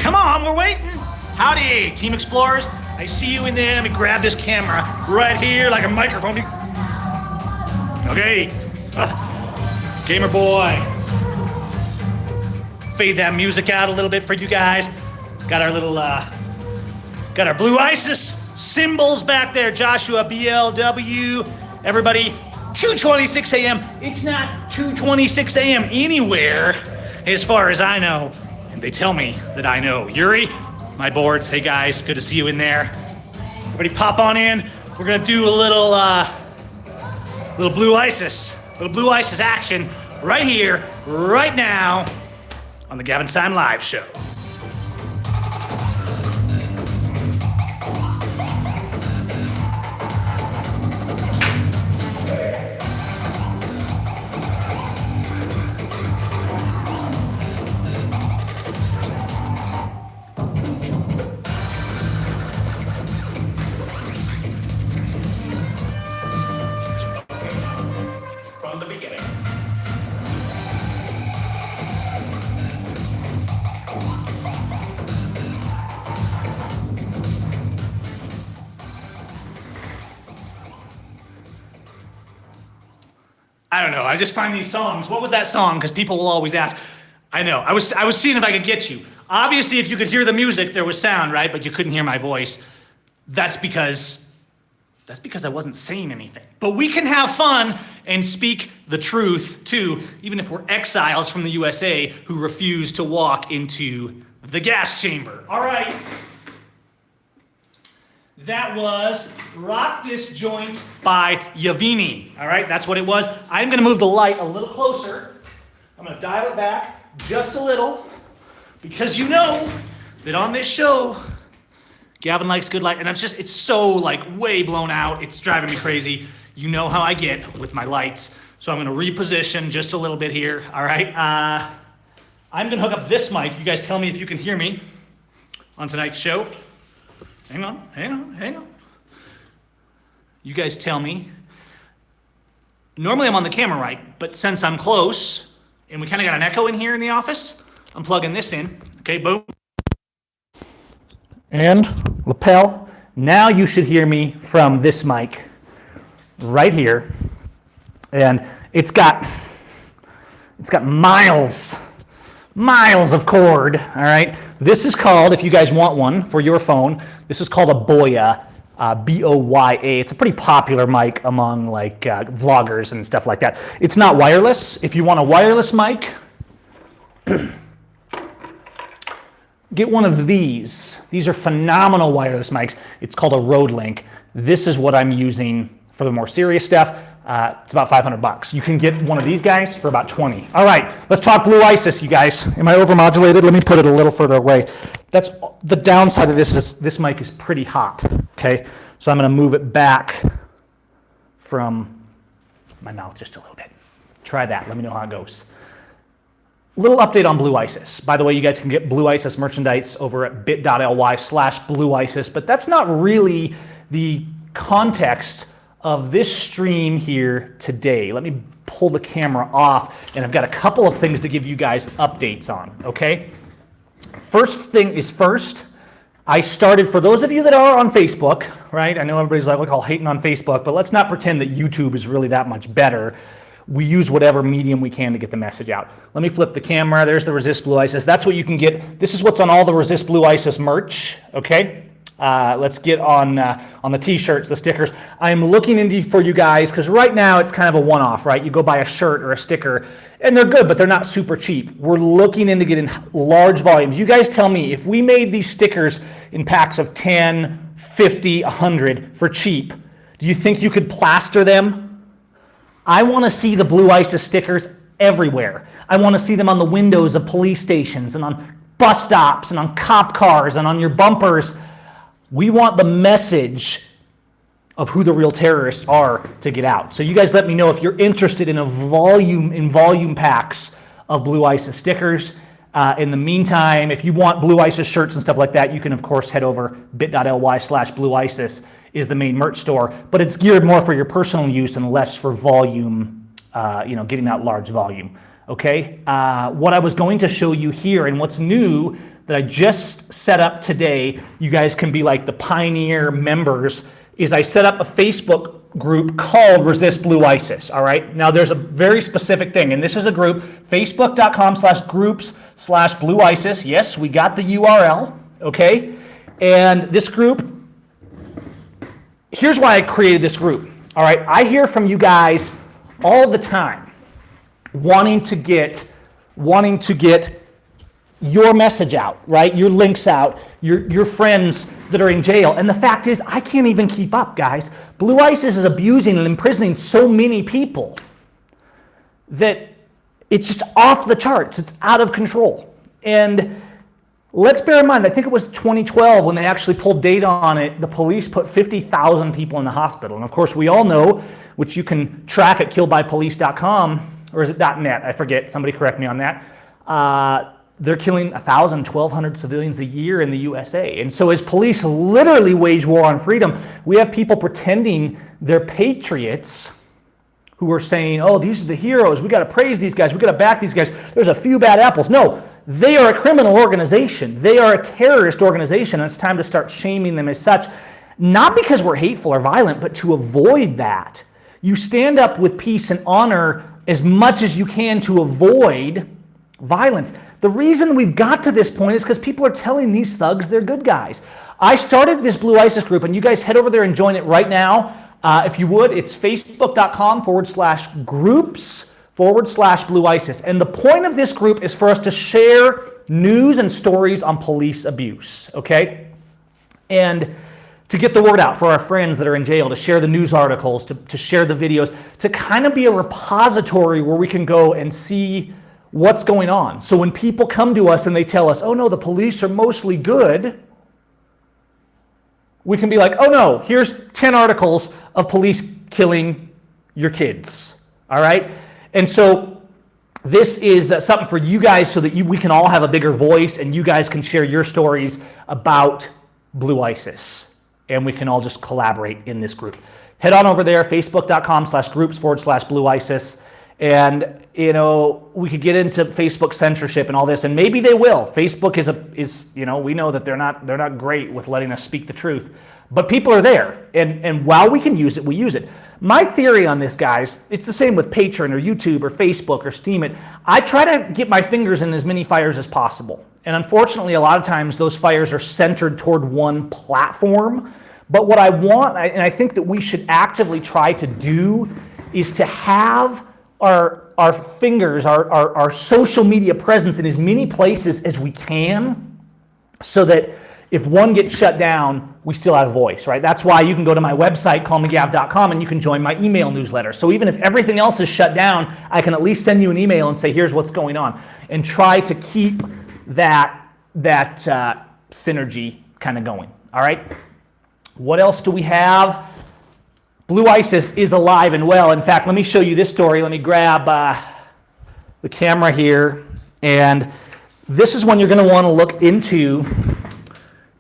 Come on, we're waiting. Howdy, Team Explorers. I see you in there. Let me grab this camera right here like a microphone. Okay. Gamer boy. Fade that music out a little bit for you guys. Got our little, got our Blue ISIS symbols back there. Joshua, BLW, everybody. 2:26 a.m. It's not 2:26 a.m. anywhere, as far as I know. And they tell me that I know. Yuri, my boards, hey guys, good to see you in there. Everybody pop on in. We're gonna do a little Blue ISIS action right here, right now, on the Gavin Seim Live Show. From the beginning. I don't know. I just find these songs. What was that song? Because people will always ask. I know. I was seeing if I could get you. Obviously, if you could hear the music, there was sound, right? But you couldn't hear my voice. That's because I wasn't saying anything. But we can have fun and speak the truth too, even if we're exiles from the USA who refuse to walk into the gas chamber. All right. That was Rock This Joint by Yavini. All right, that's what it was. I'm gonna move the light a little closer. I'm gonna dial it back just a little, because you know that on this show, Gavin likes good light, and it's so like way blown out. It's driving me crazy. You know how I get with my lights. So I'm gonna reposition just a little bit here, all right? I'm gonna hook up this mic. You guys tell me if you can hear me on tonight's show. Hang on. You guys tell me. Normally I'm on the camera, right? But since I'm close, and we kind of got an echo in here in the office, I'm plugging this in. Okay, boom. And lapel. Now you should hear me from this mic right here. And it's got miles of cord, all right? This is called, if you guys want one for your phone, this is called a Boya, B-O-Y-A. It's a pretty popular mic among like vloggers and stuff like that. It's not wireless. If you want a wireless mic, get one of these. These are phenomenal wireless mics. It's called a Rode Link. This is what I'm using for the more serious stuff. It's about $500. You can get one of these guys for about 20. All right, let's talk Blue ISIS, you guys. Am I overmodulated? Let me put it a little further away. That's the downside of this is this mic is pretty hot, okay? So I'm gonna move it back from my mouth just a little bit. Try that, let me know how it goes. Little update on Blue ISIS. By the way, you guys can get Blue ISIS merchandise over at bit.ly/Blue ISIS, but that's not really the context of this stream here today. Let me pull the camera off, and I've got a couple of things to give you guys updates on, okay? First thing is first, I started, for those of you that are on Facebook, right? I know everybody's like, look, all hating on Facebook, but let's not pretend that YouTube is really that much better. We use whatever medium we can to get the message out. Let me flip the camera. There's the Resist Blue ISIS. That's what you can get. This is what's on all the Resist Blue ISIS merch, okay? Let's get on the t-shirts, the stickers. I'm looking into for you guys, because right now it's kind of a one-off, right? You go buy a shirt or a sticker, and they're good, but they're not super cheap. We're looking into getting large volumes. You guys tell me, if we made these stickers in packs of 10, 50, 100 for cheap, do you think you could plaster them? I want to see the Blue ISIS stickers everywhere. I want to see them on the windows of police stations and on bus stops and on cop cars and on your bumpers. We want the message of who the real terrorists are to get out. So you guys let me know if you're interested in volume packs of Blue ISIS stickers. In the meantime, if you want Blue ISIS shirts and stuff like that, you can of course head over bit.ly/Blue ISIS is the main merch store, but it's geared more for your personal use and less for volume, getting out large volume. okay? What I was going to show you here and what's new that I just set up today, you guys can be like the pioneer members, is I set up a Facebook group called Resist Blue ISIS, all right? Now there's a very specific thing, and this is a group, facebook.com/groups/Blue ISIS. Yes, we got the URL, okay? And this group, here's why I created this group, all right? I hear from you guys all the time wanting to get your message out, right? Your links out, your friends that are in jail. And the fact is, I can't even keep up, guys. Blue ISIS is abusing and imprisoning so many people that it's just off the charts. It's out of control. And let's bear in mind, I think it was 2012 when they actually pulled data on it, the police put 50,000 people in the hospital. And of course, we all know, which you can track at killedbypolice.com, or is it .net? I forget, somebody correct me on that. They're killing 1,000, 1,200 civilians a year in the USA. And so as police literally wage war on freedom, we have people pretending they're patriots who are saying, oh, these are the heroes. We got to praise these guys. We got to back these guys. There's a few bad apples. No, they are a criminal organization. They are a terrorist organization, and it's time to start shaming them as such, not because we're hateful or violent, but to avoid that. You stand up with peace and honor as much as you can to avoid violence. The reason we've got to this point is because people are telling these thugs they're good guys. I started this Blue ISIS group, and you guys head over there and join it right now. If you would, it's facebook.com/groups/Blue ISIS. And the point of this group is for us to share news and stories on police abuse, okay? And to get the word out for our friends that are in jail, to share the news articles, to share the videos, to kind of be a repository where we can go and see what's going on. So when people come to us and they tell us, oh no, the police are mostly good, we can be like, oh no, here's 10 articles of police killing your kids, all right? And so this is something for you guys so that we can all have a bigger voice and you guys can share your stories about Blue ISIS. And we can all just collaborate in this group. Head on over there, facebook.com/groups/Blue ISIS. And, you know, we could get into Facebook censorship and all this, and maybe they will. Facebook is you know, we know that they're not great with letting us speak the truth. But people are there, and while we can use it, we use it. My theory on this, guys, it's the same with Patreon or YouTube or Facebook or Steam It. I try to get my fingers in as many fires as possible. And unfortunately, a lot of times those fires are centered toward one platform. But what I want, and I think that we should actively try to do, is to have our fingers, our social media presence in as many places as we can, so that if one gets shut down, we still have a voice, right? That's why you can go to my website, callmegav.com, and you can join my email newsletter. So even if everything else is shut down, I can at least send you an email and say, here's what's going on, and try to keep that synergy kind of going, all right? What else do we have? Blue ISIS is alive and well. In fact, let me show you this story. Let me grab the camera here. And this is one you're going to want to look into.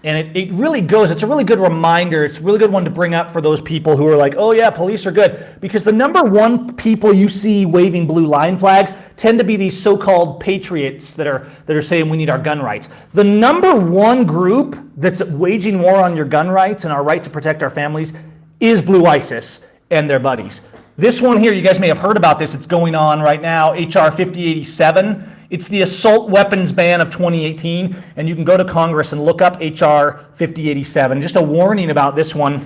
And it really goes, it's a really good reminder. It's a really good one to bring up for those people who are like, oh yeah, police are good. Because the number one people you see waving blue line flags tend to be these so-called patriots that are saying we need our gun rights. The number one group that's waging war on your gun rights and our right to protect our families is Blue ISIS and their buddies. This one here, you guys may have heard about this. It's going on right now, HR 5087. It's the assault weapons ban of 2018, and you can go to Congress and look up HR 5087. Just a warning about this one.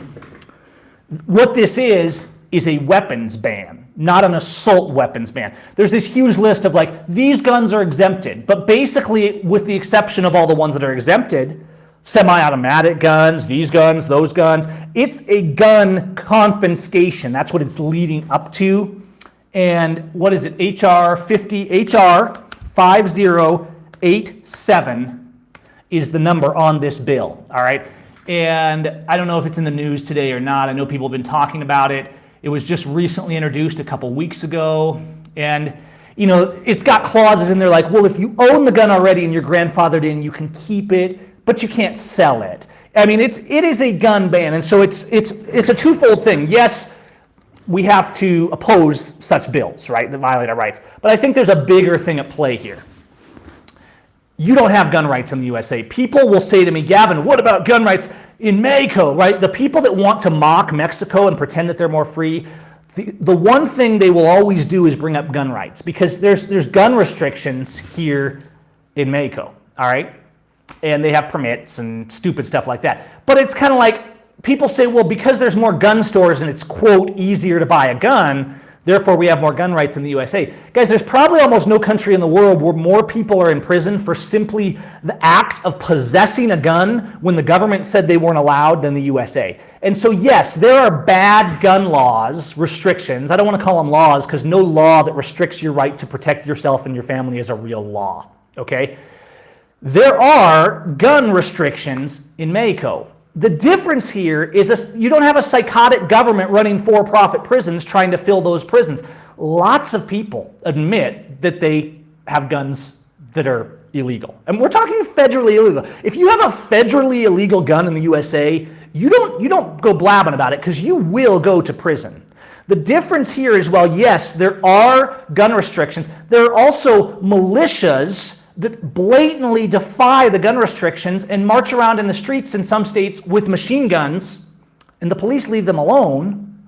What this is a weapons ban, not an assault weapons ban. There's this huge list of like, these guns are exempted, but basically, with the exception of all the ones that are exempted, semi-automatic guns, these guns, those guns. It's a gun confiscation. That's what it's leading up to. And what is it? HR 5087 is the number on this bill. All right. And I don't know if it's in the news today or not. I know people have been talking about it. It was just recently introduced a couple weeks ago. And you know, it's got clauses in there like, well, if you own the gun already and you're grandfathered in, you can keep it, but you can't sell it. I mean, it is a gun ban, and so it's a twofold thing. Yes, we have to oppose such bills, right, that violate our rights. But I think there's a bigger thing at play here. You don't have gun rights in the USA. People will say to me, Gavin, what about gun rights in Mexico, right? The people that want to mock Mexico and pretend that they're more free, the one thing they will always do is bring up gun rights, because there's gun restrictions here in Mexico, all right? And they have permits and stupid stuff like that. But it's kind of like, people say, well, because there's more gun stores and it's, quote, easier to buy a gun, therefore we have more gun rights in the USA. Guys, there's probably almost no country in the world where more people are in prison for simply the act of possessing a gun when the government said they weren't allowed than the USA. And so yes, there are bad gun laws, restrictions. I don't want to call them laws, because no law that restricts your right to protect yourself and your family is a real law, okay? There are gun restrictions in Mexico. The difference here is you don't have a psychotic government running for-profit prisons trying to fill those prisons. Lots of people admit that they have guns that are illegal. And we're talking federally illegal. If you have a federally illegal gun in the USA, you don't go blabbing about it, because you will go to prison. The difference here is, well, yes, there are gun restrictions. There are also militias that blatantly defy the gun restrictions and march around in the streets in some states with machine guns, and the police leave them alone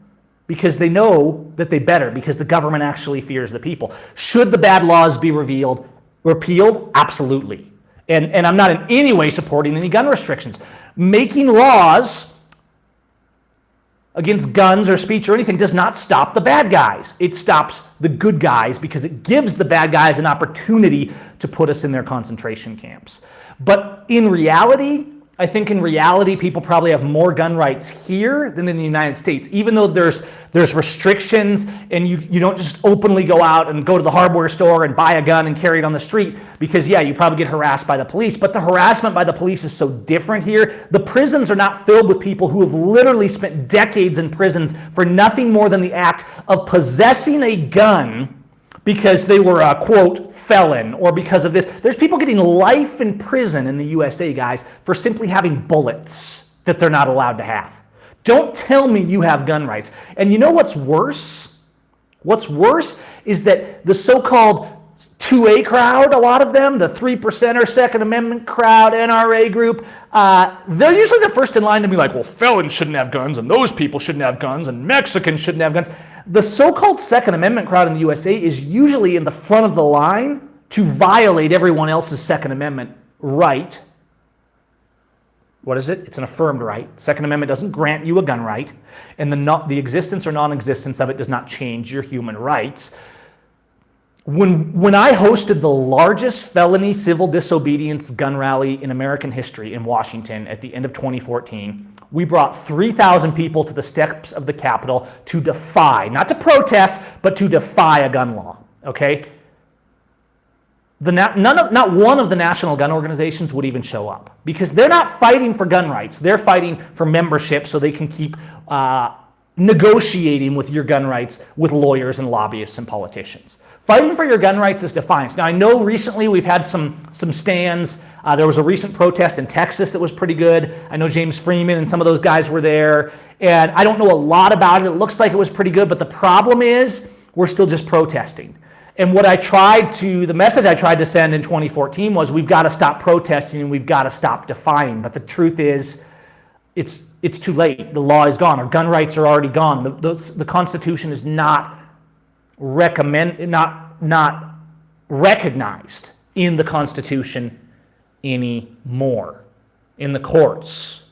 because they know that they better, because the government actually fears the people. Should the bad laws be repealed? Absolutely. And I'm not in any way supporting any gun restrictions. Making laws against guns or speech or anything does not stop the bad guys. It stops the good guys, because it gives the bad guys an opportunity to put us in their concentration camps. But in reality, I think in reality, people probably have more gun rights here than in the United States, even though there's restrictions, and you don't just openly go out and go to the hardware store and buy a gun and carry it on the street, because yeah, you probably get harassed by the police, but the harassment by the police is so different here. The prisons are not filled with people who have literally spent decades in prisons for nothing more than the act of possessing a gun because they were a, quote, felon, or because of this. There's people getting life in prison in the USA, guys, for simply having bullets that they're not allowed to have. Don't tell me you have gun rights. And you know what's worse? What's worse is that the so-called 2A crowd, a lot of them, the 3%er Second Amendment crowd, NRA group, they're usually the first in line to be like, well, felons shouldn't have guns, and those people shouldn't have guns, and Mexicans shouldn't have guns. The so-called Second Amendment crowd in the USA is usually in the front of the line to violate everyone else's Second Amendment right. What is it? It's an affirmed right. Second Amendment doesn't grant you a gun right, and the existence or non-existence of it does not change your human rights. When I hosted the largest felony civil disobedience gun rally in American history in Washington at the end of 2014, we brought 3,000 people to the steps of the Capitol to defy, not to protest, but to defy a gun law, okay? Not one of the national gun organizations would even show up, because they're not fighting for gun rights. They're fighting for membership so they can keep negotiating with your gun rights with lawyers and lobbyists and politicians. Fighting for your gun rights is defiance. Now, I know recently we've had some stands. There was a recent protest in Texas that was pretty good. I know James Freeman and some of those guys were there. And I don't know a lot about it. It looks like it was pretty good. But the problem is we're still just protesting. And the message I tried to send in 2014 was, we've got to stop protesting and we've got to stop defying. But the truth is, it's too late. The law is gone. Our gun rights are already gone. The Constitution is not recognized in the Constitution anymore, in the courts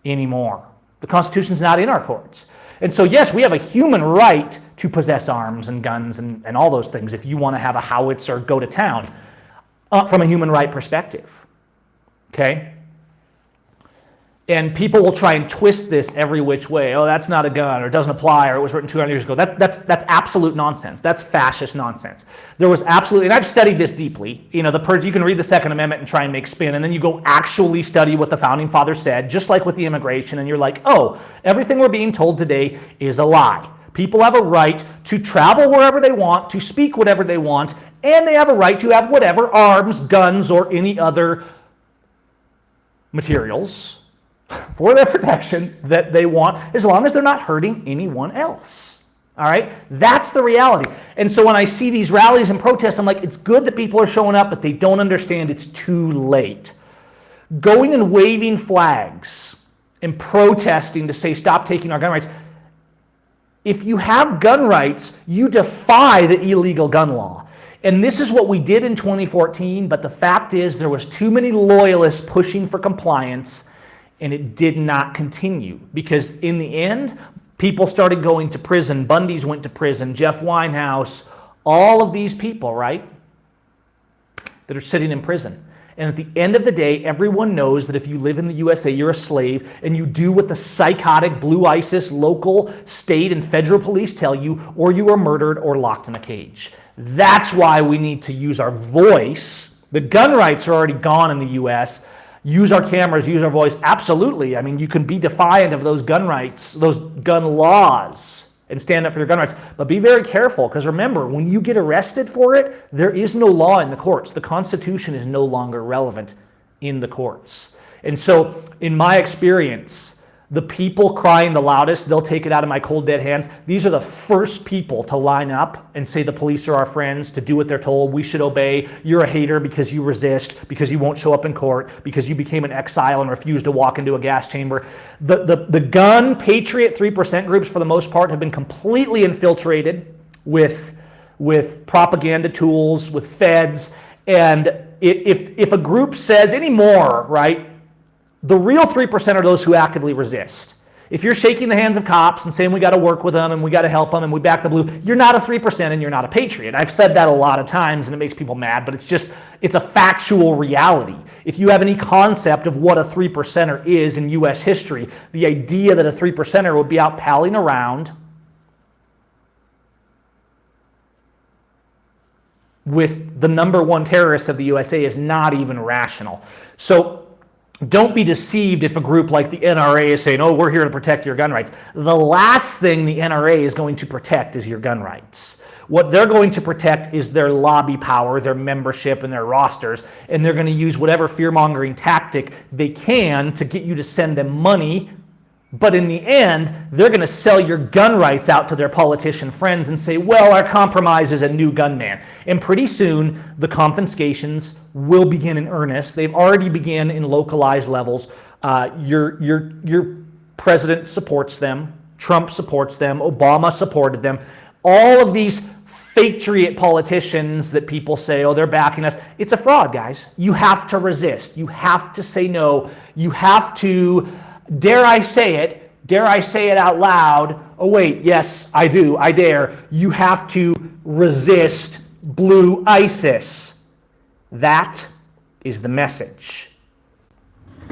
anymore. The Constitution's not in our courts. And so yes, we have a human right to possess arms and guns and all those things if you want to have a howitzer or go to town from a human right perspective, okay? And people will try and twist this every which way. Oh, that's not a gun, or it doesn't apply, or it was written 200 years ago. That's absolute nonsense. That's fascist nonsense. There was absolutely, and I've studied this deeply. You can read the Second Amendment and try and make spin, and then you go actually study what the Founding Fathers said, just like with the immigration, and you're like, oh, everything we're being told today is a lie. People have a right to travel wherever they want, to speak whatever they want, and they have a right to have whatever arms, guns, or any other materials for their protection that they want, as long as they're not hurting anyone else. All right? That's the reality. And so when I see these rallies and protests, I'm like, it's good that people are showing up, but they don't understand it's too late. Going and waving flags and protesting to say, stop taking our gun rights. If you have gun rights, you defy the illegal gun law. And this is what we did in 2014, but the fact is there was too many loyalists pushing for compliance, and it did not continue. Because in the end, people started going to prison. Bundy's went to prison, Jeff Winehouse, all of these people, right, that are sitting in prison. And at the end of the day, everyone knows that if you live in the USA, you're a slave, and you do what the psychotic blue ISIS local, state, and federal police tell you, or you are murdered or locked in a cage. That's why we need to use our voice. The gun rights are already gone in the US. Use our cameras, use our voice. Absolutely. I mean, you can be defiant of those gun rights, those gun laws, and stand up for your gun rights. But be very careful, because remember, when you get arrested for it, there is no law in the courts. The Constitution is no longer relevant in the courts. And so, in my experience, the people crying the loudest, they'll take it out of my cold, dead hands. These are the first people to line up and say the police are our friends, to do what they're told. We should obey. You're a hater because you resist, because you won't show up in court, because you became an exile and refused to walk into a gas chamber. The gun patriot 3% groups, for the most part, have been completely infiltrated with propaganda tools, with feds. And if a group says anymore, right, the real 3% are those who actively resist. If you're shaking the hands of cops and saying we got to work with them and we got to help them and we back the blue, you're not a 3% and you're not a patriot. I've said that a lot of times and it makes people mad, but it's a factual reality. If you have any concept of what a 3%er is in U.S. history, the idea that a 3%er would be out palling around with the number one terrorists of the USA is not even rational. So don't be deceived if a group like the NRA is saying, oh, we're here to protect your gun rights. The last thing the NRA is going to protect is your gun rights. What they're going to protect is their lobby power, their membership, and their rosters, and they're going to use whatever fear-mongering tactic they can to get you to send them money. But in the end, they're going to sell your gun rights out to their politician friends and say, well, our compromise is a new gunman. And pretty soon, the confiscations will begin in earnest. They've already begun in localized levels. Your president supports them. Trump supports them. Obama supported them. All of these patriot politicians that people say, oh, they're backing us. It's a fraud, guys. You have to resist. You have to say no. You have to... Dare I say it? Dare I say it out loud? Oh, wait, yes, I do. I dare. You have to resist blue ISIS. That is the message.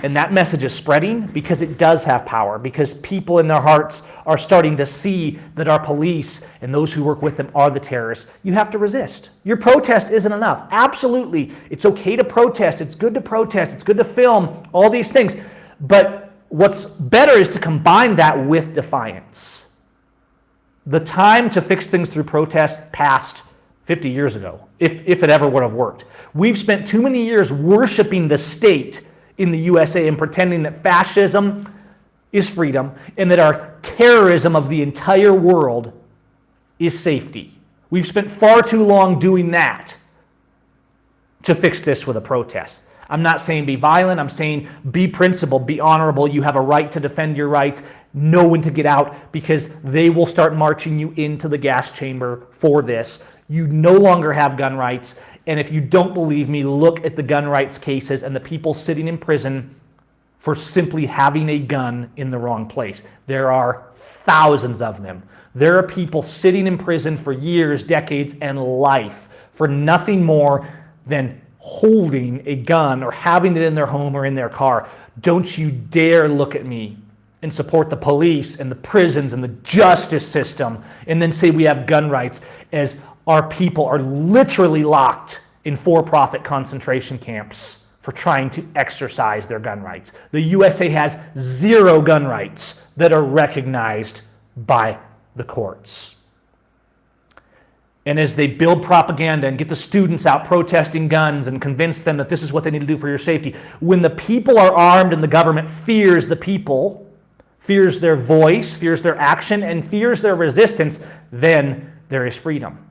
And that message is spreading because it does have power, because people in their hearts are starting to see that our police and those who work with them are the terrorists. You have to resist. Your protest isn't enough. Absolutely. It's okay to protest. It's good to protest. It's good to film, all these things. But what's better is to combine that with defiance. The time to fix things through protest passed 50 years ago, if it ever would have worked. We've spent too many years worshiping the state in the USA and pretending that fascism is freedom and that our terrorism of the entire world is safety. We've spent far too long doing that to fix this with a protest. I'm not saying be violent. I'm saying be principled, be honorable. You have a right to defend your rights. Know when to get out, because they will start marching you into the gas chamber for this. You no longer have gun rights. And if you don't believe me, look at the gun rights cases and the people sitting in prison for simply having a gun in the wrong place. There are thousands of them. There are people sitting in prison for years, decades, and life for nothing more than holding a gun or having it in their home or in their car. Don't you dare look at me and support the police and the prisons and the justice system and then say we have gun rights, as our people are literally locked in for-profit concentration camps for trying to exercise their gun rights. The USA has 0 gun rights that are recognized by the courts. And as they build propaganda and get the students out protesting guns and convince them that this is what they need to do for your safety, when the people are armed and the government fears the people, fears their voice, fears their action, and fears their resistance, then there is freedom.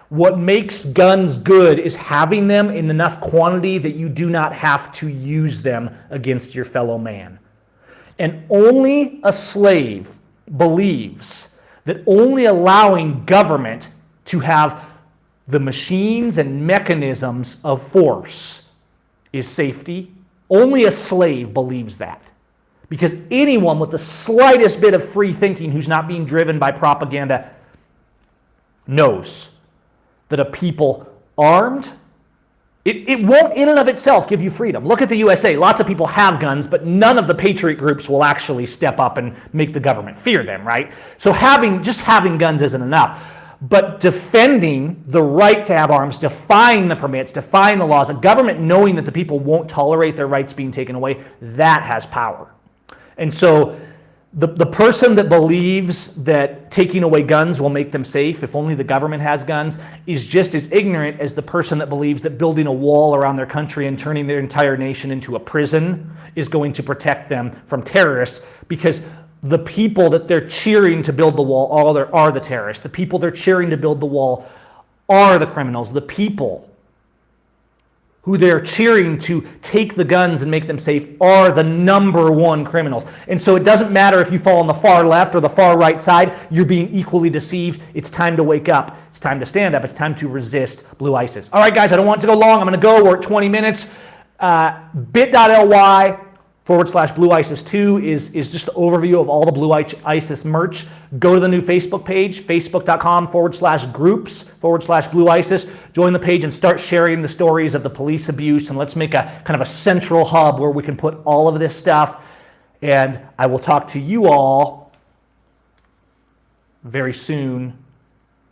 What makes guns good is having them in enough quantity that you do not have to use them against your fellow man. And only a slave believes that only allowing government to have the machines and mechanisms of force is safety. Only a slave believes that. Because anyone with the slightest bit of free thinking who's not being driven by propaganda knows that a people armed, it won't in and of itself give you freedom. Look at the USA. Lots of people have guns, but none of the patriot groups will actually step up and make the government fear them, right? So just having guns isn't enough. But defending the right to have arms, defying the permits, defying the laws, a government knowing that the people won't tolerate their rights being taken away, that has power. And so the person that believes that taking away guns will make them safe, if only the government has guns, is just as ignorant as the person that believes that building a wall around their country and turning their entire nation into a prison is going to protect them from terrorists, because the people that they're cheering to build the wall are the terrorists. The people they're cheering to build the wall are the criminals. The people who they're cheering to take the guns and make them safe are the number one criminals. And so it doesn't matter if you fall on the far left or the far right side, you're being equally deceived. It's time to wake up. It's time to stand up. It's time to resist blue ISIS. All right, guys, I don't want it to go long. I'm going to go. We're at 20 minutes. bit.ly/Blue ISIS 2 is just the overview of all the Blue ISIS merch. Go to the new Facebook page, facebook.com/groups/Blue ISIS. Join the page and start sharing the stories of the police abuse, and let's make a kind of a central hub where we can put all of this stuff. And I will talk to you all very soon